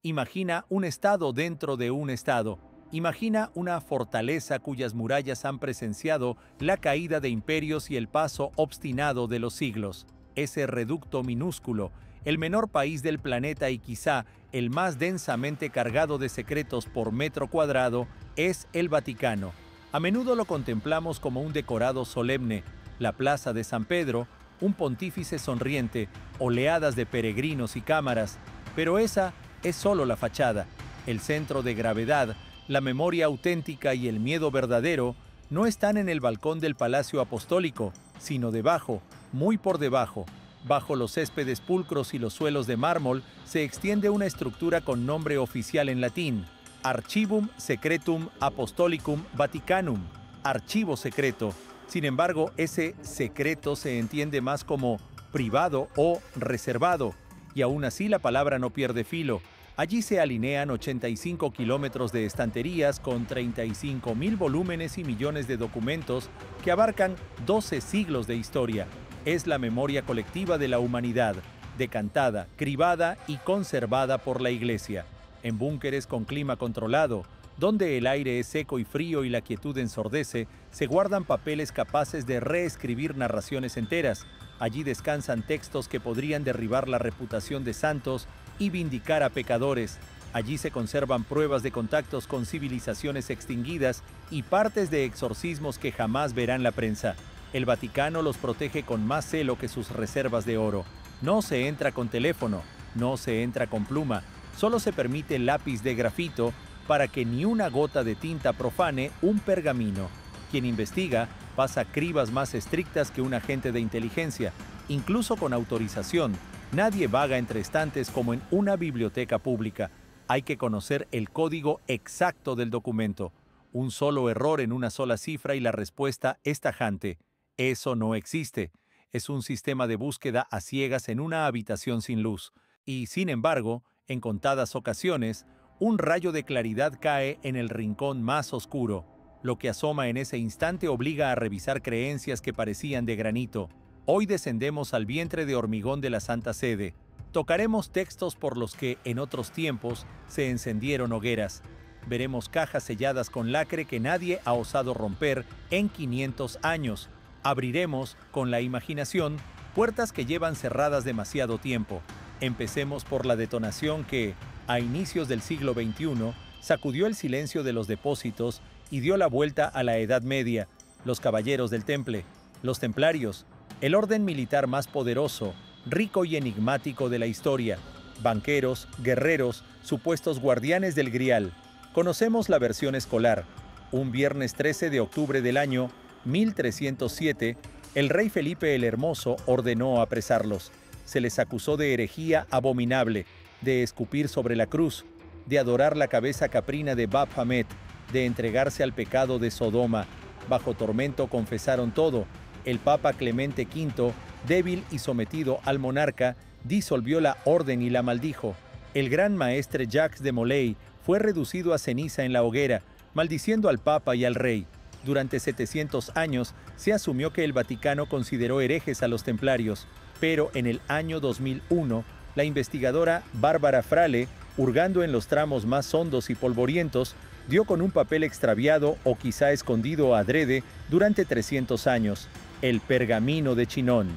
Imagina un estado dentro de un estado. Imagina una fortaleza cuyas murallas han presenciado la caída de imperios y el paso obstinado de los siglos. Ese reducto minúsculo, el menor país del planeta y quizá el más densamente cargado de secretos por metro cuadrado, es el Vaticano. A menudo lo contemplamos como un decorado solemne, la Plaza de San Pedro, un pontífice sonriente, oleadas de peregrinos y cámaras, pero esa es solo la fachada. El centro de gravedad, la memoria auténtica y el miedo verdadero no están en el balcón del Palacio Apostólico, sino debajo, muy por debajo. Bajo los céspedes pulcros y los suelos de mármol se extiende una estructura con nombre oficial en latín: Archivum Secretum Apostolicum Vaticanum, archivo secreto. Sin embargo, ese secreto se entiende más como privado o reservado, y aún así la palabra no pierde filo. Allí se alinean 85 kilómetros de estanterías con 35.000 volúmenes y millones de documentos que abarcan 12 siglos de historia. Es la memoria colectiva de la humanidad, decantada, cribada y conservada por la Iglesia. En búnkeres con clima controlado, donde el aire es seco y frío y la quietud ensordece, se guardan papeles capaces de reescribir narraciones enteras. Allí descansan textos que podrían derribar la reputación de santos y vindicar a pecadores. Allí se conservan pruebas de contactos con civilizaciones extinguidas y partes de exorcismos que jamás verán la prensa. El Vaticano los protege con más celo que sus reservas de oro. No se entra con teléfono, no se entra con pluma, solo se permite lápiz de grafito para que ni una gota de tinta profane un pergamino. Quien investiga pasa cribas más estrictas que un agente de inteligencia, incluso con autorización. Nadie vaga entre estantes como en una biblioteca pública. Hay que conocer el código exacto del documento. Un solo error en una sola cifra y la respuesta es tajante. Eso no existe. Es un sistema de búsqueda a ciegas en una habitación sin luz. Y, sin embargo, en contadas ocasiones, un rayo de claridad cae en el rincón más oscuro. Lo que asoma en ese instante obliga a revisar creencias que parecían de granito. Hoy descendemos al vientre de hormigón de la Santa Sede. Tocaremos textos por los que, en otros tiempos, se encendieron hogueras. Veremos cajas selladas con lacre que nadie ha osado romper en 500 años. Abriremos, con la imaginación, puertas que llevan cerradas demasiado tiempo. Empecemos por la detonación que, a inicios del siglo XXI, sacudió el silencio de los depósitos y dio la vuelta a la Edad Media: los caballeros del Temple, los templarios, el orden militar más poderoso, rico y enigmático de la historia, banqueros, guerreros, supuestos guardianes del Grial. Conocemos la versión escolar. Un viernes 13 de octubre del año 1307, el rey Felipe el Hermoso ordenó apresarlos. Se les acusó de herejía abominable, de escupir sobre la cruz, de adorar la cabeza caprina de Baphomet, de entregarse al pecado de Sodoma. Bajo tormento confesaron todo. El Papa Clemente V, débil y sometido al monarca, disolvió la orden y la maldijo. El gran maestre Jacques de Molay fue reducido a ceniza en la hoguera, maldiciendo al Papa y al rey. Durante 700 años se asumió que el Vaticano consideró herejes a los templarios, pero en el año 2001, la investigadora Bárbara Frale, hurgando en los tramos más hondos y polvorientos, dio con un papel extraviado o quizá escondido adrede durante 300 años, el Pergamino de Chinon.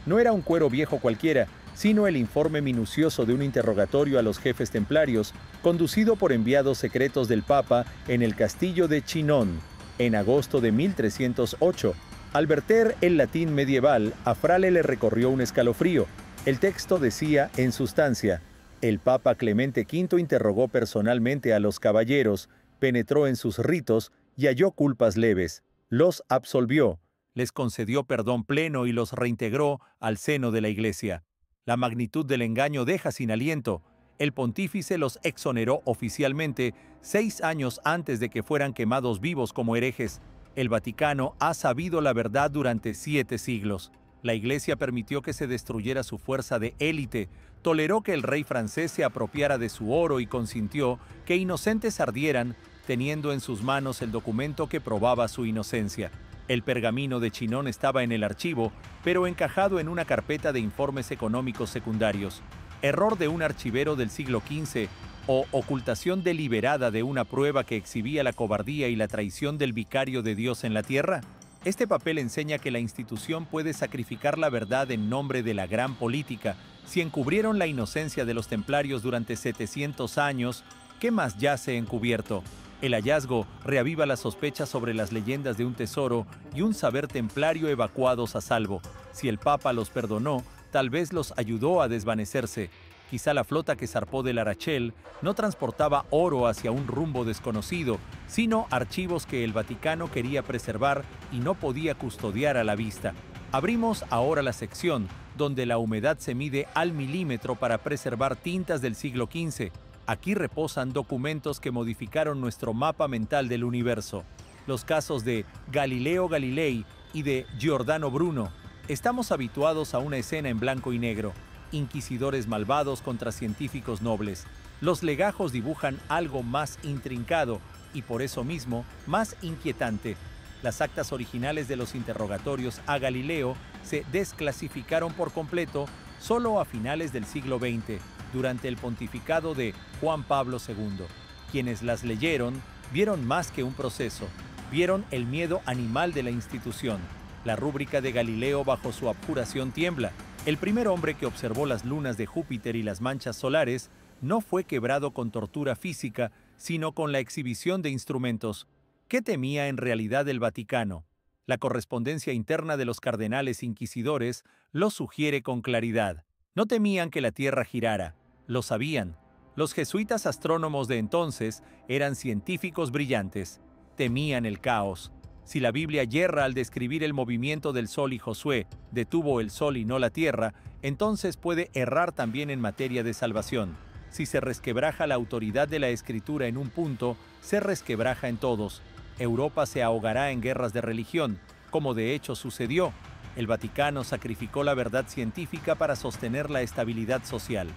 No era un cuero viejo cualquiera, sino el informe minucioso de un interrogatorio a los jefes templarios, conducido por enviados secretos del Papa en el castillo de Chinon, en agosto de 1308. Al verter el latín medieval, a Frale le recorrió un escalofrío. El texto decía, en sustancia: el Papa Clemente V interrogó personalmente a los caballeros, penetró en sus ritos y halló culpas leves. Los absolvió, les concedió perdón pleno y los reintegró al seno de la Iglesia. La magnitud del engaño deja sin aliento. El pontífice los exoneró oficialmente 6 años antes de que fueran quemados vivos como herejes. El Vaticano ha sabido la verdad durante 7 siglos. La Iglesia permitió que se destruyera su fuerza de élite, toleró que el rey francés se apropiara de su oro y consintió que inocentes ardieran, teniendo en sus manos el documento que probaba su inocencia. El pergamino de Chinon estaba en el archivo, pero encajado en una carpeta de informes económicos secundarios. Error de un archivero del siglo XV o ocultación deliberada de una prueba que exhibía la cobardía y la traición del vicario de Dios en la tierra? Este papel enseña que la institución puede sacrificar la verdad en nombre de la gran política. Si encubrieron la inocencia de los templarios durante 700 años, ¿qué más yace encubierto? El hallazgo reaviva las sospechas sobre las leyendas de un tesoro y un saber templario evacuados a salvo. Si el Papa los perdonó, tal vez los ayudó a desvanecerse. Quizá la flota que zarpó de La Rochelle no transportaba oro hacia un rumbo desconocido, sino archivos que el Vaticano quería preservar y no podía custodiar a la vista. Abrimos ahora la sección donde la humedad se mide al milímetro para preservar tintas del siglo XV. Aquí reposan documentos que modificaron nuestro mapa mental del universo. Los casos de Galileo Galilei y de Giordano Bruno. Estamos habituados a una escena en blanco y negro. Inquisidores malvados contra científicos nobles. Los legajos dibujan algo más intrincado y por eso mismo más inquietante. Las actas originales de los interrogatorios a Galileo se desclasificaron por completo solo a finales del siglo XX, durante el pontificado de Juan Pablo II. Quienes las leyeron vieron más que un proceso, vieron el miedo animal de la institución. La rúbrica de Galileo bajo su abjuración tiembla. El primer hombre que observó las lunas de Júpiter y las manchas solares no fue quebrado con tortura física, sino con la exhibición de instrumentos. ¿Qué temía en realidad el Vaticano? La correspondencia interna de los cardenales inquisidores lo sugiere con claridad. No temían que la Tierra girara, lo sabían. Los jesuitas astrónomos de entonces eran científicos brillantes. Temían el caos. Si la Biblia yerra al describir el movimiento del Sol y Josué detuvo el Sol y no la Tierra, entonces puede errar también en materia de salvación. Si se resquebraja la autoridad de la Escritura en un punto, se resquebraja en todos. Europa se ahogará en guerras de religión, como de hecho sucedió. El Vaticano sacrificó la verdad científica para sostener la estabilidad social.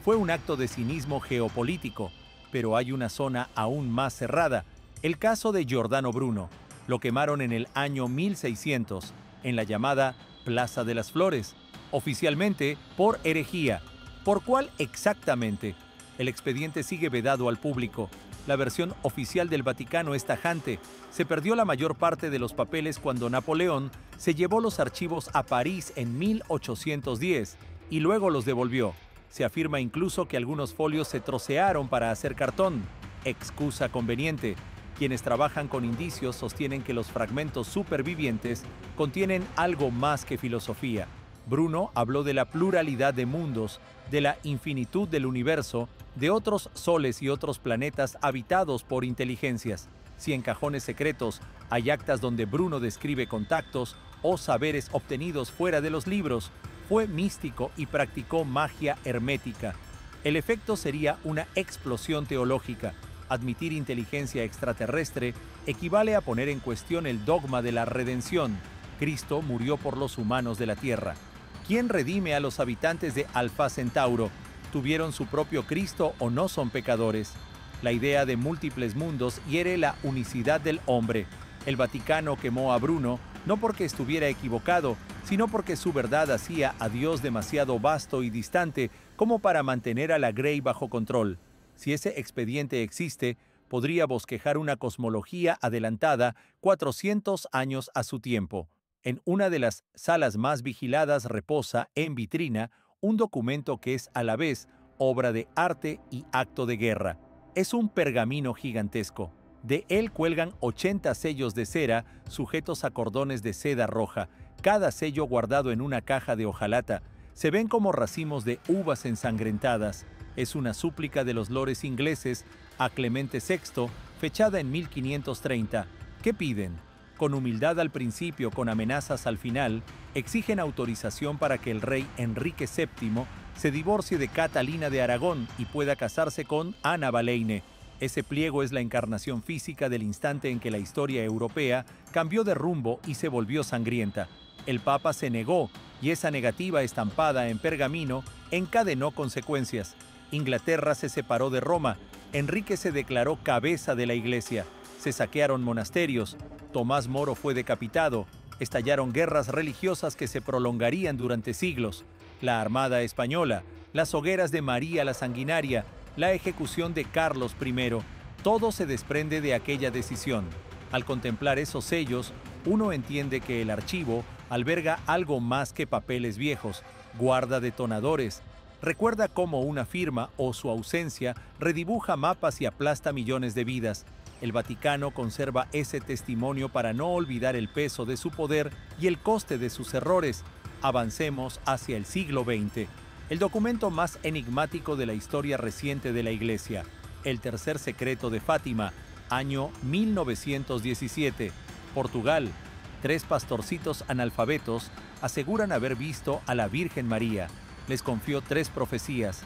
Fue un acto de cinismo geopolítico, pero hay una zona aún más cerrada. El caso de Giordano Bruno. Lo quemaron en el año 1600, en la llamada Plaza de las Flores, oficialmente por herejía. ¿Por cuál exactamente? El expediente sigue vedado al público. La versión oficial del Vaticano es tajante. Se perdió la mayor parte de los papeles cuando Napoleón se llevó los archivos a París en 1810 y luego los devolvió. Se afirma incluso que algunos folios se trocearon para hacer cartón. Excusa conveniente. Quienes trabajan con indicios sostienen que los fragmentos supervivientes contienen algo más que filosofía. Bruno habló de la pluralidad de mundos, de la infinitud del universo, de otros soles y otros planetas habitados por inteligencias. Si en cajones secretos hay actas donde Bruno describe contactos o saberes obtenidos fuera de los libros, fue místico y practicó magia hermética. El efecto sería una explosión teológica. Admitir inteligencia extraterrestre equivale a poner en cuestión el dogma de la redención. Cristo murió por los humanos de la Tierra. ¿Quién redime a los habitantes de Alfa Centauro? ¿Tuvieron su propio Cristo o no son pecadores? La idea de múltiples mundos hiere la unicidad del hombre. El Vaticano quemó a Bruno no porque estuviera equivocado, sino porque su verdad hacía a Dios demasiado vasto y distante como para mantener a la Grey bajo control. Si ese expediente existe, podría bosquejar una cosmología adelantada 400 años a su tiempo. En una de las salas más vigiladas reposa, en vitrina, un documento que es a la vez obra de arte y acto de guerra. Es un pergamino gigantesco. De él cuelgan 80 sellos de cera sujetos a cordones de seda roja, cada sello guardado en una caja de hojalata. Se ven como racimos de uvas ensangrentadas. Es una súplica de los lores ingleses a Clemente VI, fechada en 1530. ¿Qué piden? Con humildad al principio, con amenazas al final, exigen autorización para que el rey Enrique VII se divorcie de Catalina de Aragón y pueda casarse con Ana Boleyn. Ese pliego es la encarnación física del instante en que la historia europea cambió de rumbo y se volvió sangrienta. El Papa se negó y esa negativa estampada en pergamino encadenó consecuencias. Inglaterra se separó de Roma, Enrique se declaró cabeza de la Iglesia, se saquearon monasterios, Tomás Moro fue decapitado, estallaron guerras religiosas que se prolongarían durante siglos, la Armada Española, las hogueras de María la Sanguinaria la ejecución de Carlos I. Todo se desprende de aquella decisión. Al contemplar esos sellos, uno entiende que el archivo alberga algo más que papeles viejos, guarda detonadores, recuerda cómo una firma o su ausencia redibuja mapas y aplasta millones de vidas. El Vaticano conserva ese testimonio para no olvidar el peso de su poder y el coste de sus errores. Avancemos hacia el siglo XX, el documento más enigmático de la historia reciente de la Iglesia, el Tercer Secreto de Fátima, año 1917, Portugal. 3 pastorcitos analfabetos aseguran haber visto a la Virgen María. Les confió 3 profecías.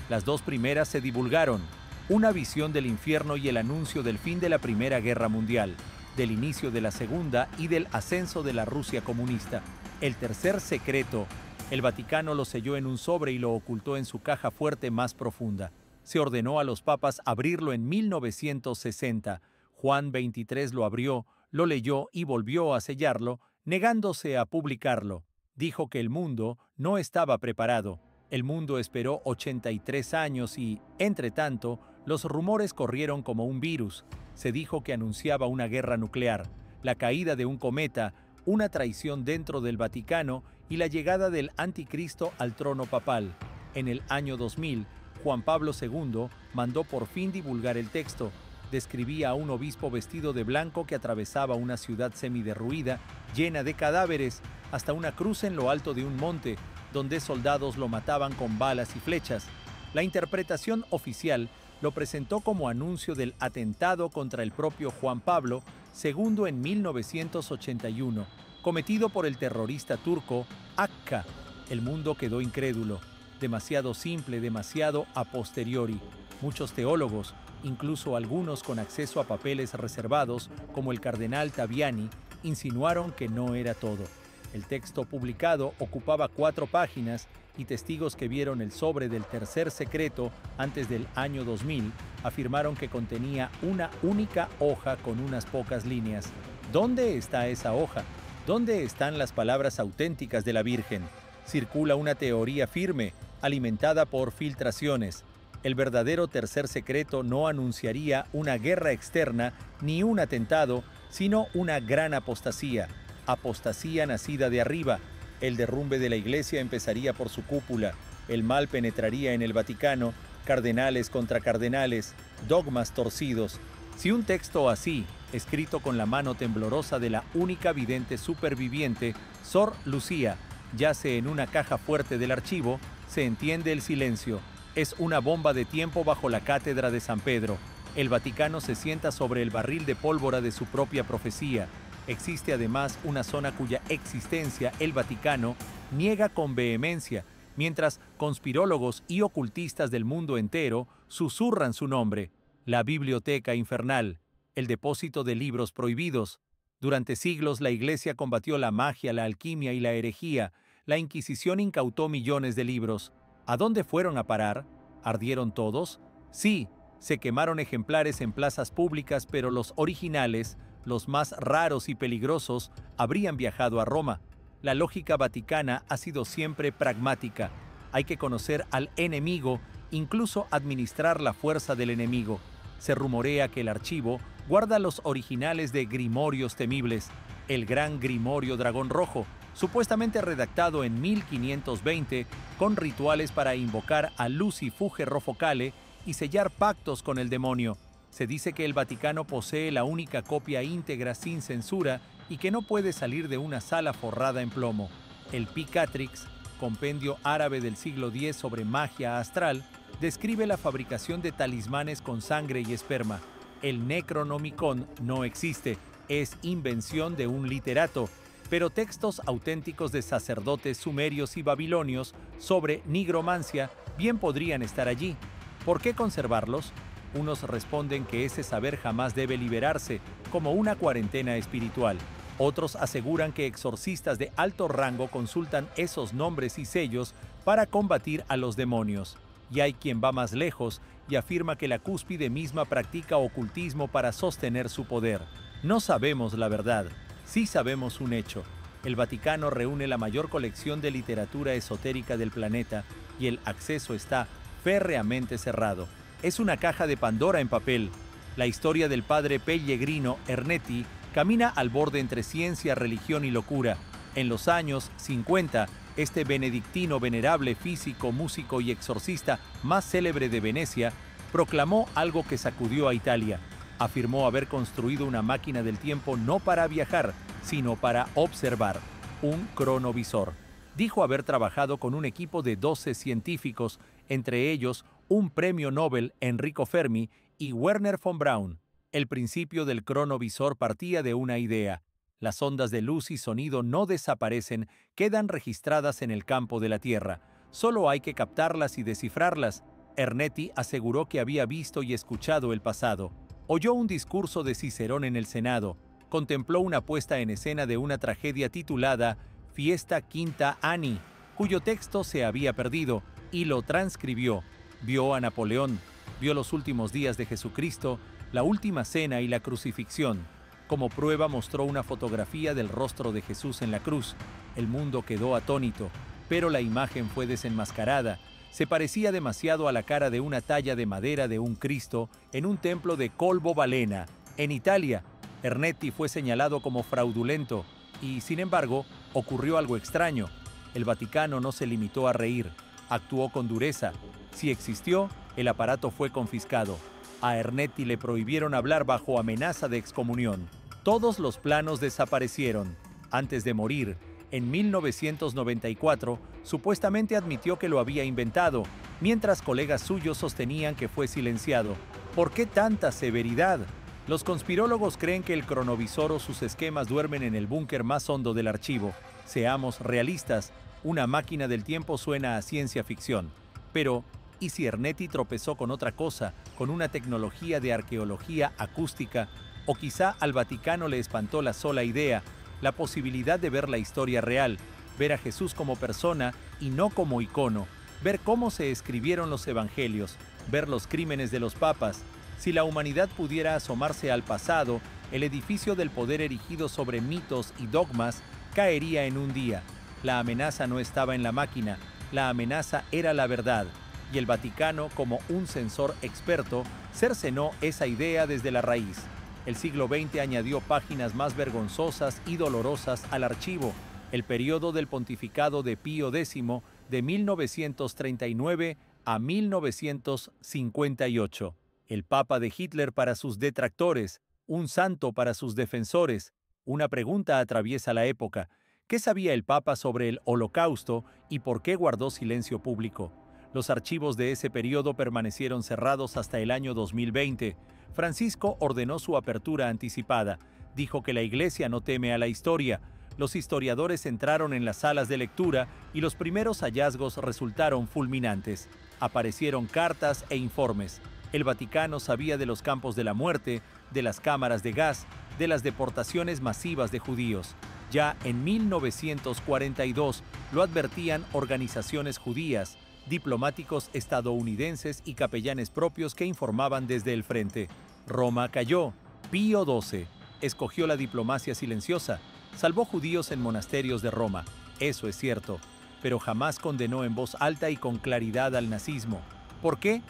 Las 2 primeras se divulgaron: una visión del infierno y el anuncio del fin de la Primera Guerra Mundial, del inicio de la Segunda y del ascenso de la Rusia comunista. El tercer secreto, el Vaticano lo selló en un sobre y lo ocultó en su caja fuerte más profunda. Se ordenó a los papas abrirlo en 1960. Juan XXIII lo abrió, lo leyó y volvió a sellarlo, negándose a publicarlo. Dijo que el mundo no estaba preparado. El mundo esperó 83 años y, entre tanto, los rumores corrieron como un virus. Se dijo que anunciaba una guerra nuclear, la caída de un cometa, una traición dentro del Vaticano y la llegada del anticristo al trono papal. En el año 2000, Juan Pablo II mandó por fin divulgar el texto. Describía a un obispo vestido de blanco que atravesaba una ciudad semiderruida, llena de cadáveres, hasta una cruz en lo alto de un monte, donde soldados lo mataban con balas y flechas. La interpretación oficial lo presentó como anuncio del atentado contra el propio Juan Pablo II en 1981, cometido por el terrorista turco Akka. El mundo quedó incrédulo. Demasiado simple, demasiado a posteriori. Muchos teólogos, incluso algunos con acceso a papeles reservados, como el cardenal Taviani, insinuaron que no era todo. El texto publicado ocupaba 4 páginas y testigos que vieron el sobre del tercer secreto antes del año 2000 afirmaron que contenía una única hoja con unas pocas líneas. ¿Dónde está esa hoja? ¿Dónde están las palabras auténticas de la Virgen? Circula una teoría firme, alimentada por filtraciones. El verdadero tercer secreto no anunciaría una guerra externa ni un atentado, sino una gran apostasía. Apostasía nacida de arriba. El derrumbe de la Iglesia empezaría por su cúpula. El mal penetraría en el Vaticano, cardenales contra cardenales, dogmas torcidos. Si un texto así, escrito con la mano temblorosa de la única vidente superviviente, Sor Lucía, yace en una caja fuerte del archivo, se entiende el silencio. Es una bomba de tiempo bajo la cátedra de San Pedro. El Vaticano se sienta sobre el barril de pólvora de su propia profecía. Existe además una zona cuya existencia el Vaticano niega con vehemencia, mientras conspirólogos y ocultistas del mundo entero susurran su nombre: la Biblioteca Infernal, el depósito de libros prohibidos. Durante siglos la Iglesia combatió la magia, la alquimia y la herejía. La Inquisición incautó millones de libros. ¿A dónde fueron a parar? ¿Ardieron todos? Sí, se quemaron ejemplares en plazas públicas, pero los originales, los más raros y peligrosos, habrían viajado a Roma. La lógica vaticana ha sido siempre pragmática. Hay que conocer al enemigo, incluso administrar la fuerza del enemigo. Se rumorea que el archivo guarda los originales de Grimorios temibles, el gran Grimorio Dragón Rojo, supuestamente redactado en 1520 con rituales para invocar a Luci Fuge Rofocale y sellar pactos con el demonio. Se dice que el Vaticano posee la única copia íntegra sin censura y que no puede salir de una sala forrada en plomo. El Picatrix, compendio árabe del siglo X sobre magia astral, describe la fabricación de talismanes con sangre y esperma. El Necronomicon no existe, es invención de un literato, pero textos auténticos de sacerdotes sumerios y babilonios sobre nigromancia bien podrían estar allí. ¿Por qué conservarlos? Unos responden que ese saber jamás debe liberarse, como una cuarentena espiritual. Otros aseguran que exorcistas de alto rango consultan esos nombres y sellos para combatir a los demonios. Y hay quien va más lejos y afirma que la cúspide misma practica ocultismo para sostener su poder. No sabemos la verdad, sí sabemos un hecho. El Vaticano reúne la mayor colección de literatura esotérica del planeta y el acceso está férreamente cerrado. Es una caja de Pandora en papel. La historia del padre Pellegrino Ernetti camina al borde entre ciencia, religión y locura. En los años 50, este benedictino venerable, físico, músico y exorcista más célebre de Venecia, proclamó algo que sacudió a Italia. Afirmó haber construido una máquina del tiempo no para viajar, sino para observar, un cronovisor. Dijo haber trabajado con un equipo de 12 científicos, entre ellos un premio Nobel Enrico Fermi y Werner von Braun. El principio del cronovisor partía de una idea. Las ondas de luz y sonido no desaparecen, quedan registradas en el campo de la Tierra. Solo hay que captarlas y descifrarlas. Ernetti aseguró que había visto y escuchado el pasado. Oyó un discurso de Cicerón en el Senado. Contempló una puesta en escena de una tragedia titulada Fiesta Quinta Ani, cuyo texto se había perdido, y lo transcribió. Vio a Napoleón, vio los últimos días de Jesucristo, la última cena y la crucifixión. Como prueba mostró una fotografía del rostro de Jesús en la cruz. El mundo quedó atónito, pero la imagen fue desenmascarada. Se parecía demasiado a la cara de una talla de madera de un Cristo en un templo de Colbo Balena, en Italia. Ernetti fue señalado como fraudulento y, sin embargo, ocurrió algo extraño. El Vaticano no se limitó a reír, actuó con dureza. Si existió, el aparato fue confiscado. A Ernetti le prohibieron hablar bajo amenaza de excomunión. Todos los planos desaparecieron. Antes de morir, en 1994, supuestamente admitió que lo había inventado, mientras colegas suyos sostenían que fue silenciado. ¿Por qué tanta severidad? Los conspirólogos creen que el cronovisor o sus esquemas duermen en el búnker más hondo del archivo. Seamos realistas, una máquina del tiempo suena a ciencia ficción. Pero, ¿y si Ernetti tropezó con otra cosa, con una tecnología de arqueología acústica? O quizá al Vaticano le espantó la sola idea, la posibilidad de ver la historia real, ver a Jesús como persona y no como icono, ver cómo se escribieron los evangelios, ver los crímenes de los papas. Si la humanidad pudiera asomarse al pasado, el edificio del poder erigido sobre mitos y dogmas caería en un día. La amenaza no estaba en la máquina, la amenaza era la verdad. Y el Vaticano, como un censor experto, cercenó esa idea desde la raíz. El siglo XX añadió páginas más vergonzosas y dolorosas al archivo, el periodo del pontificado de Pío X de 1939 a 1958. El Papa de Hitler para sus detractores, un santo para sus defensores. Una pregunta atraviesa la época. ¿Qué sabía el Papa sobre el Holocausto y por qué guardó silencio público? Los archivos de ese periodo permanecieron cerrados hasta el año 2020. Francisco ordenó su apertura anticipada. Dijo que la Iglesia no teme a la historia. Los historiadores entraron en las salas de lectura y los primeros hallazgos resultaron fulminantes. Aparecieron cartas e informes. El Vaticano sabía de los campos de la muerte, de las cámaras de gas, de las deportaciones masivas de judíos. Ya en 1942 lo advertían organizaciones judías, diplomáticos estadounidenses y capellanes propios que informaban desde el frente. Roma cayó. Pío XII escogió la diplomacia silenciosa. Salvó judíos en monasterios de Roma. Eso es cierto. Pero jamás condenó en voz alta y con claridad al nazismo. ¿Por qué?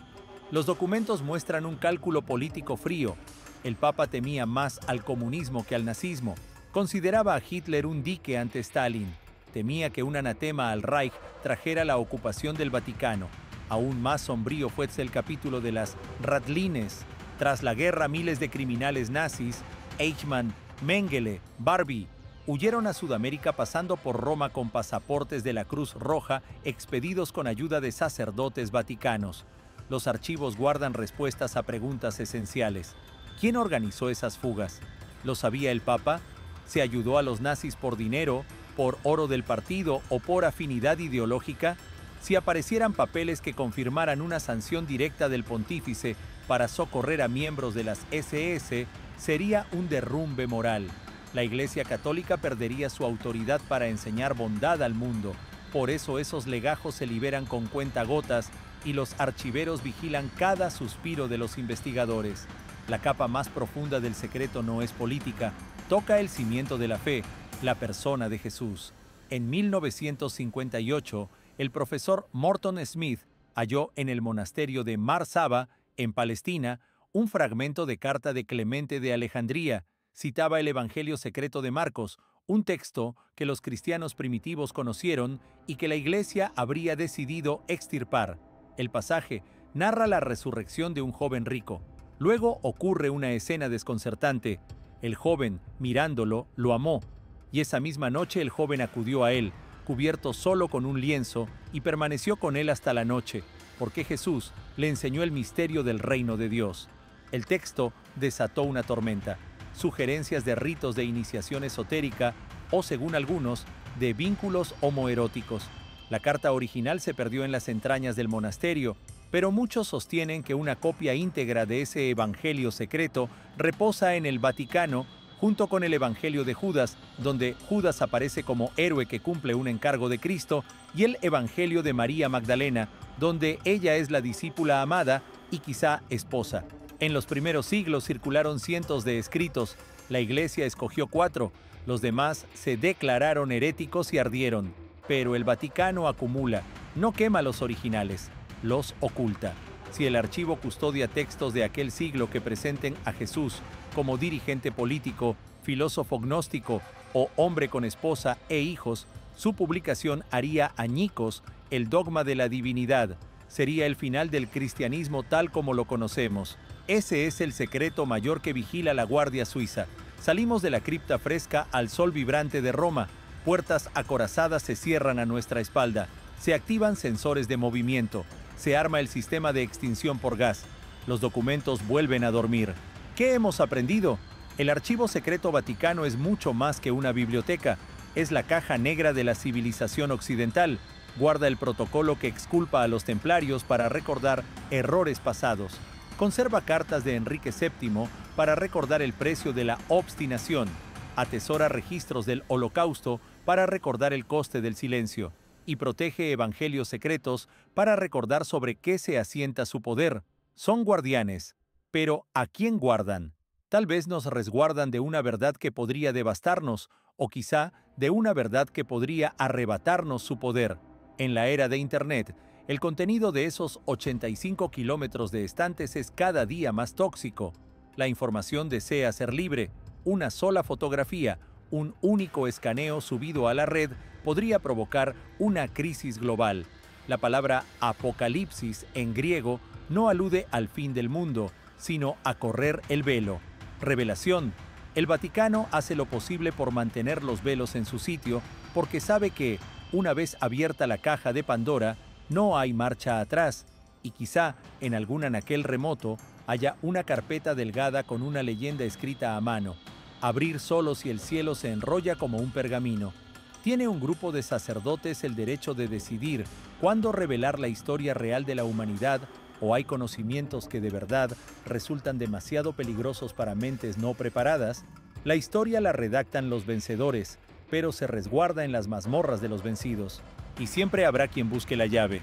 Los documentos muestran un cálculo político frío. El Papa temía más al comunismo que al nazismo. Consideraba a Hitler un dique ante Stalin. Temía que un anatema al Reich trajera la ocupación del Vaticano. Aún más sombrío fue el capítulo de las Radlines. Tras la guerra, miles de criminales nazis, Eichmann, Mengele, Barbie, huyeron a Sudamérica pasando por Roma con pasaportes de la Cruz Roja expedidos con ayuda de sacerdotes vaticanos. Los archivos guardan respuestas a preguntas esenciales. ¿Quién organizó esas fugas? ¿Lo sabía el Papa? ¿Se ayudó a los nazis por dinero, por oro del partido o por afinidad ideológica? Si aparecieran papeles que confirmaran una sanción directa del pontífice para socorrer a miembros de las SS, sería un derrumbe moral. La Iglesia Católica perdería su autoridad para enseñar bondad al mundo. Por eso esos legajos se liberan con cuentagotas y los archiveros vigilan cada suspiro de los investigadores. La capa más profunda del secreto no es política, toca el cimiento de la fe, la persona de Jesús. En 1958, el profesor Morton Smith halló en el monasterio de Mar Saba En Palestina, un fragmento de carta de Clemente de Alejandría citaba el Evangelio secreto de Marcos, un texto que los cristianos primitivos conocieron y que la Iglesia habría decidido extirpar. El pasaje narra la resurrección de un joven rico. Luego ocurre una escena desconcertante. El joven, mirándolo, lo amó, y esa misma noche el joven acudió a él, cubierto solo con un lienzo, y permaneció con él hasta la noche, porque Jesús le enseñó el misterio del reino de Dios. El texto desató una tormenta, sugerencias de ritos de iniciación esotérica o, según algunos, de vínculos homoeróticos. La carta original se perdió en las entrañas del monasterio, pero muchos sostienen que una copia íntegra de ese evangelio secreto reposa en el Vaticano junto con el Evangelio de Judas, donde Judas aparece como héroe que cumple un encargo de Cristo, y el Evangelio de María Magdalena, donde ella es la discípula amada y quizá esposa. En los primeros siglos circularon cientos de escritos, la Iglesia escogió 4, los demás se declararon heréticos y ardieron, pero el Vaticano acumula, no quema los originales, los oculta. Si el archivo custodia textos de aquel siglo que presenten a Jesús como dirigente político, filósofo gnóstico o hombre con esposa e hijos, su publicación haría añicos el dogma de la divinidad. Sería el final del cristianismo tal como lo conocemos. Ese es el secreto mayor que vigila la Guardia Suiza. Salimos de la cripta fresca al sol vibrante de Roma. Puertas acorazadas se cierran a nuestra espalda. Se activan sensores de movimiento. Se arma el sistema de extinción por gas. Los documentos vuelven a dormir. ¿Qué hemos aprendido? El Archivo Secreto Vaticano es mucho más que una biblioteca. Es la caja negra de la civilización occidental. Guarda el protocolo que exculpa a los templarios para recordar errores pasados. Conserva cartas de Enrique VII para recordar el precio de la obstinación. Atesora registros del Holocausto para recordar el coste del silencio. Y protege evangelios secretos para recordar sobre qué se asienta su poder. Son guardianes. Pero ¿a quién guardan? Tal vez nos resguardan de una verdad que podría devastarnos, o quizá de una verdad que podría arrebatarnos su poder. En la era de Internet, el contenido de esos 85 kilómetros de estantes es cada día más tóxico. La información desea ser libre. Una sola fotografía, un único escaneo subido a la red podría provocar una crisis global. La palabra apocalipsis en griego no alude al fin del mundo, sino a correr el velo. Revelación. El Vaticano hace lo posible por mantener los velos en su sitio porque sabe que, una vez abierta la caja de Pandora, no hay marcha atrás, y quizá en algún anaquel remoto haya una carpeta delgada con una leyenda escrita a mano. Abrir solo si el cielo se enrolla como un pergamino. ¿Tiene un grupo de sacerdotes el derecho de decidir cuándo revelar la historia real de la humanidad, o hay conocimientos que de verdad resultan demasiado peligrosos para mentes no preparadas? La historia la redactan los vencedores, pero se resguarda en las mazmorras de los vencidos. Y siempre habrá quien busque la llave.